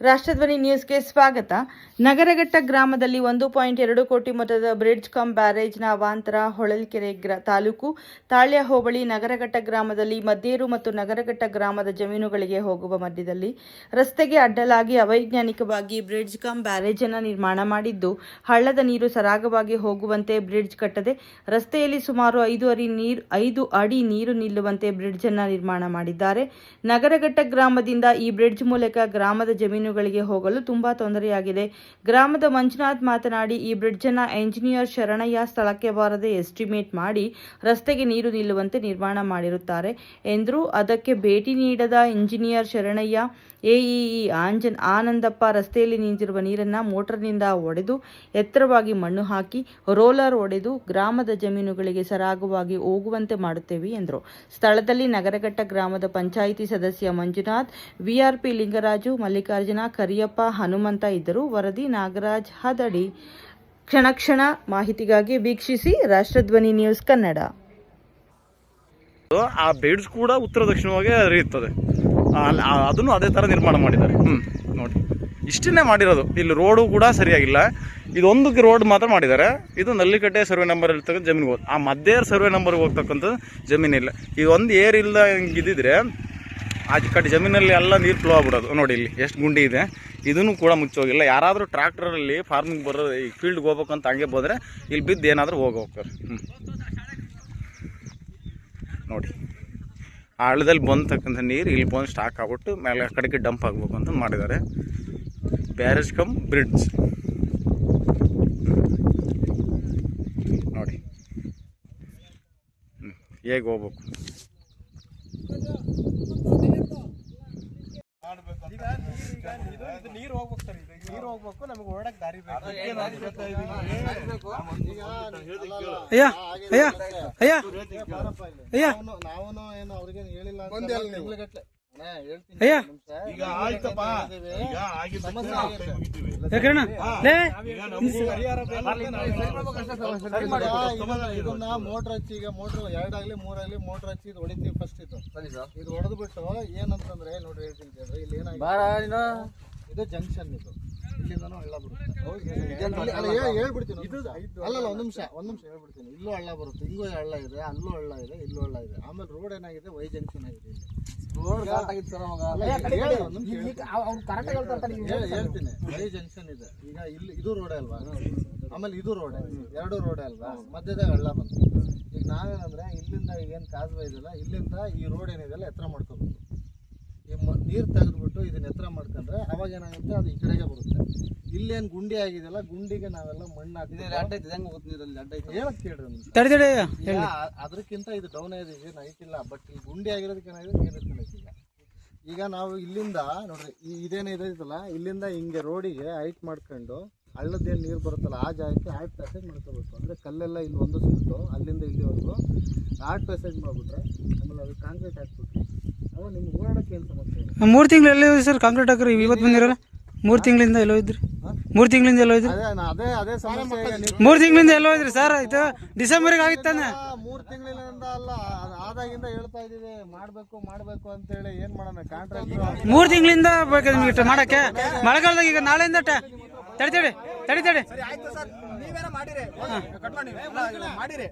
ರಾಷ್ಟ್ರಧ್ವನಿ ನ್ಯೂಸ್ಗೆ ಸ್ವಾಗತ. ನಗರಘಟ್ಟ ಗ್ರಾಮದಲ್ಲಿ 1.2 ಕೋಟಿ ಮೊತ್ತದ ಬ್ರಿಡ್ಜ್ ಕಮ್ ಬ್ಯಾರೇಜ್ನ ಅವಾಂತರ ಹೊಳಲ್ಕೆರೆ ತಾಲೂಕು ತಾಳ್ಯ ಹೋಬಳಿ ನಗರಘಟ್ಟ ಗ್ರಾಮದಲ್ಲಿ ಮದ್ದೇರು ಮತ್ತು ನಗರಘಟ್ಟ ಗ್ರಾಮದ ಜಮೀನುಗಳಿಗೆ ಹೋಗುವ ಮಧ್ಯದಲ್ಲಿ ರಸ್ತೆಗೆ ಅಡ್ಡಲಾಗಿ ಅವೈಜ್ಞಾನಿಕವಾಗಿ ಬ್ರಿಡ್ಜ್ ಕಮ್ ಬ್ಯಾರೇಜ್ ಅನ್ನು ನಿರ್ಮಾಣ ಮಾಡಿದ್ದು, ಹಳ್ಳದ ನೀರು ಸರಾಗವಾಗಿ ಹೋಗುವಂತೆ ಬ್ರಿಡ್ಜ್ ಕಟ್ಟದೆ ರಸ್ತೆಯಲ್ಲಿ ಸುಮಾರು 5 ಅಡಿ ನೀರು ನಿಲ್ಲುವಂತೆ ಬ್ರಿಡ್ಜ್ ಅನ್ನು ನಿರ್ಮಾಣ ಮಾಡಿದ್ದಾರೆ. ನಗರಘಟ್ಟ ಗ್ರಾಮದಿಂದ ಈ ಬ್ರಿಡ್ಜ್ ಮೂಲಕ ಗ್ರಾಮದ ಜಮೀನುಗಳಿಗೆ ಹೋಗಲು ತುಂಬಾ ತೊಂದರೆಯಾಗಿದೆ. ಗ್ರಾಮದ ಮಂಜುನಾಥ್ ಮಾತನಾಡಿ, ಈ ಬ್ರಿಡ್ಜ್ ಅನ್ನು ಎಂಜಿನಿಯರ್ ಶರಣಯ್ಯ ಸ್ಥಳಕ್ಕೆ ಬಾರದೆ ಎಸ್ಟಿಮೇಟ್ ಮಾಡಿ ರಸ್ತೆಗೆ ನೀರು ನಿಲ್ಲುವಂತೆ ನಿರ್ಮಾಣ ಮಾಡಿರುತ್ತಾರೆ ಎಂದರು. ಅದಕ್ಕೆ ಭೇಟಿ ನೀಡದ ಇಂಜಿನಿಯರ್ ಶರಣಯ್ಯ, ಎಇಇ ಆನಂದಪ್ಪ ರಸ್ತೆಯಲ್ಲಿ ನಿಂತಿರುವ ನೀರನ್ನು ಮೋಟರ್ನಿಂದ ಒಡೆದು ಎತ್ತರವಾಗಿ ಮಣ್ಣು ಹಾಕಿ ರೋಲರ್ ಒಡೆದು ಗ್ರಾಮದ ಜಮೀನುಗಳಿಗೆ ಸರಾಗವಾಗಿ ಹೋಗುವಂತೆ ಮಾಡುತ್ತೇವೆ ಎಂದರು. ಸ್ಥಳದಲ್ಲಿ ನಗರಘಟ್ಟ ಗ್ರಾಮದ ಪಂಚಾಯಿತಿ ಸದಸ್ಯ ಮಂಜುನಾಥ್, ವಿಆರ್ಪಿ ಲಿಂಗರಾಜು, ಮಲ್ಲಿಕಾರ್ಜುನ, ಕರಿಯಪ್ಪ, ಹನುಮಂತ ಇದ್ದರು. ವರದಿ ನಾಗರಾಜ್ ಹದಡಿ. ಕ್ಷಣ ಮಾಹಿತಿಗಾಗಿ ವೀಕ್ಷಿಸಿ ರಾಷ್ಟ್ರಧ್ವನಿ ನ್ಯೂಸ್ ಕನ್ನಡ. ಆ ಬ್ರಿಡ್ಜ್ ಕೂಡ ಉತ್ತರ ದಕ್ಷಿಣವಾಗಿ ಹರಿಯುತ್ತದೆ. ಅದನ್ನು ಅದೇ ಥರ ನಿರ್ಮಾಣ ಮಾಡಿದ್ದಾರೆ. ನೋಡಿ, ಇಷ್ಟನ್ನೇ ಮಾಡಿರೋದು. ಇಲ್ಲಿ ರೋಡು ಕೂಡ ಸರಿಯಾಗಿಲ್ಲ. ಇದೊಂದು ರೋಡ್ ಮಾತ್ರ ಮಾಡಿದ್ದಾರೆ. ಇದು ನಲ್ಲಿಕಟ್ಟೆ ಸರ್ವೆ ನಂಬರ್ ಇರ್ತಕ್ಕಂಥ ಜಮೀನಿಗೆ ಹೋಗಿ ಆ ಮಧ್ಯೆ ಸರ್ವೆ ನಂಬರ್ಗೆ ಹೋಗ್ತಕ್ಕಂಥ ಜಮೀನಿಲ್ಲ. ಇದೊಂದು ಏರ್ ಇಲ್ಲ ಹಿಂಗಿದ್ದಿದ್ರೆ ಆ ಕಡೆ ಜಮೀನಲ್ಲಿ ಎಲ್ಲ ನೀರು ಫ್ಲೋ ಆಗ್ಬಿಡೋದು. ನೋಡಿ, ಇಲ್ಲಿ ಎಷ್ಟು ಗುಂಡಿ ಇದೆ. ಇದನ್ನು ಕೂಡ ಮುಚ್ಚೋಗಿಲ್ಲ. ಯಾರಾದರೂ ಟ್ರ್ಯಾಕ್ಟರಲ್ಲಿ ಫಾರ್ಮಿಂಗ್ ಬರೋದು ಈ ಫೀಲ್ಡ್ಗೆ ಹೋಗ್ಬೇಕಂತ ಹಂಗೆ ಹೋದರೆ ಇಲ್ಲಿ ಬಿದ್ದು ಏನಾದರೂ ಹೋಗ್ತಾರೆ. ನೋಡಿ, ಆ ಹಳ್ಳದಲ್ಲಿ ಬಂದತಕ್ಕಂಥ ನೀರು ಇಲ್ಲಿ ಬಂದು ಸ್ಟಾಕ್ ಆಗ್ಬಿಟ್ಟು ಮೇಲೆ ಕಡೆಗೆ ಡಂಪ್ ಆಗಬೇಕು ಅಂತ ಮಾಡಿದ್ದಾರೆ. ಬ್ಯಾರೇಜ್ ಕಮ್ ಬ್ರಿಡ್ಜ್ ನೋಡಿ ಹೇಗೆ ಹೋಗ್ಬೇಕು. ನೀರು ಹೋಗ್ಬೇಕು ಸರ್, ನೀರು ಹೋಗ್ಬೇಕು, ನಮಗೆ ಓಡಕ್ ದಾರಿ ಬೇಕು. ನಾವೂನು ಏನು ಅವ್ರಿಗೇನು ಹೇಳಿಲ್ಲ. ಇದನ್ನ ಮೋಟರ್ ಹಚ್ಚಿ, ಈಗ ಮೋಟರ್ 2 ಆಗಲಿ 3 ಆಗಲಿ ಮೋಟರ್ ಹಚ್ಚಿ ಇದು ಹೊಡಿತೀವಿ. ಫಸ್ಟ್ ಇದು ಹೊಡೆದು ಬಿಟ್ಟು ಏನಂತಂದ್ರೆ ನೋಡ್ರಿ ಹೇಳ್ತೀನಿ ಕೇಳ್ರಿ, ಇಲ್ಲಿ ಏನಾಗಿದೆ, ಇದು ಜಂಕ್ಷನ್. ಇದು ಇಲ್ಲಿಂದನೂ ಹಳ್ಳ ಬರುತ್ತೆ. ಹೇಳ್ಬಿಡ್ತೀನಿ, ಅಲ್ಲಲ್ಲ ಒಂದ್ ನಿಮಿಷ ಹೇಳ್ಬಿಡ್ತೀನಿ. ಇಲ್ಲೂ ಹಳ್ಳ ಬರುತ್ತೆ, ಹಿಂಗೂ ಹಳ್ಳ ಇದೆ, ಅಲ್ಲೂ ಹಳ್ಳ ಇದೆ, ಇಲ್ಲೂ ಹಳ್ಳ ಇದೆ. ಆಮೇಲೆ ರೋಡ್ ಏನಾಗಿದೆ, ವೈ ಜಂಕ್ಷನ್ ಆಗಿದೆ. ಇಲ್ಲಿ ಹೇಳ್ತೀನಿ, ವೈ ಜಂಕ್ಷನ್ ಇದೆ. ಈಗ ಇಲ್ಲಿ ಇದು ರೋಡ್ ಅಲ್ವಾ, ಆಮೇಲೆ ಇದು ರೋಡ್, 2 ರೋಡ್ ಅಲ್ವಾ, ಮಧ್ಯದಾಗ ಹಳ್ಳ ಬಂತು. ಈಗ ನಾವೇನಂದ್ರೆ ಇಲ್ಲಿಂದ ಏನ್ ಕಾಜ್ವೆ ಇದೆಯಲ್ಲ, ಇಲ್ಲಿಂದ ಈ ರೋಡ್ ಏನಿದೆಯಲ್ಲ ಎತ್ತರ ಮಾಡ್ಕೋಬೇಕು. ಈ ನೀರು ತೆಗೆದ್ಬಿಟ್ಟು ಇದನ್ನ ಎತ್ತರ ಮಾಡ್ಕೊಂಡ್ರೆ ಅವಾಗ ಏನಾಗುತ್ತೆ, ಅದು ಈ ಕಡೆಗೆ ಬರುತ್ತೆ. ಇಲ್ಲೇನು ಗುಂಡಿ ಆಗಿದೆಯಲ್ಲ, ಗುಂಡಿಗೆ ನಾವೆಲ್ಲ ಮಣ್ಣು ಹಾಕಿದ್ರೆ ಹೇಳಕ್ ಕೇಳ್ರಿ, ಅದಕ್ಕಿಂತ ಇದು ಡೌನ್ ಆಗಿದೆ, ಏನು ಐತಿಲ್ಲ. ಬಟ್ ಈ ಗುಂಡಿ ಆಗಿರೋದಕ್ಕೆ ಏನಾಗಿದೆ, ನೀರು ಎತ್ಕೊಂಡೈತಿ. ಈಗ ನಾವು ಇಲ್ಲಿಂದ ನೋಡ್ರಿ, ಇದೇನಿದೆ ಇದಲ್ಲ, ಇಲ್ಲಿಂದ ಹಿಂಗೆ ರೋಡಿಗೆ ಹೈಟ್ ಮಾಡ್ಕೊಂಡು ಹಳ್ಳದ್ದೇನು ನೀರು ಬರುತ್ತಲ್ಲ ಆ ಜಾಗಕ್ಕೆ ಆರ್ಟ್ ಪ್ಯಾಸೇಜ್ ಮಾಡ್ಕೋಬೇಕು. ಅಂದರೆ ಕಲ್ಲೆಲ್ಲ ಇಲ್ಲಿ ಒಂದು ಸಿಟ್ಟು ಅಲ್ಲಿಂದ ಇಲ್ಲಿವರೆಗೂ ಆರ್ಟ್ ಪ್ಯಾಸೇಜ್ ಮಾಡಿಬಿಟ್ರೆ ಆಮೇಲೆ ಅದು ಕಾಂಕ್ರೀಟ್ ಹಾಕ್ಬಿಟ್ರೆ ಅವಾಗ ನಿಮ್ಗೆ ಓಡಾಡೋಕ್ಕೆ ಏನು ಸಮಸ್ಯೆ ಇಲ್ಲ. 3 ತಿಂಗಳು ಎಲ್ಲೋ ಸರ್ ಕಾಂಕ್ರೀಟ್ ಹಾಕ್ರಿ, ಇವತ್ತು ಬಂದಿರಲ್ಲ. 3 ತಿಂಗಳಿಂದ ಎಲ್ಲೋ ಇದ್ರಿ, 3 ತಿಂಗಳಿಂದ ಎಲ್ಲೋ ಇದ್ರಿ, ಅದೇ ಸಮಸ್ಯೆ. 3 ತಿಂಗಳಿಂದ ಎಲ್ಲೋ ಇದ್ರಿ ಸರ್. ಇದು ಡಿಸೆಂಬರ್ಗೆ ಆಗಿತ್ತಾನೆ. 3 ತಿಂಗಳಿಂದ ಅಲ್ಲ, ಆದಾಗಿಂದ ಹೇಳ್ತಾ ಇದೀವಿ ಮಾಡ್ಬೇಕು ಅಂತೇಳಿ. ಏನ್ ಮಾಡೋಣ, ಕಾಂಟ್ರಾಕ್ಟ್ 3 ತಿಂಗಳಿಂದ ಬೇಕು ನಿಮಗೆ ಮಾಡಕ್ಕೆ. ಮಳೆಗಾಲದಾಗ ಈಗ ನಾಳೆಯಿಂದ ತಡಿ. ನೀವೇನ ಮಾಡಿರಿ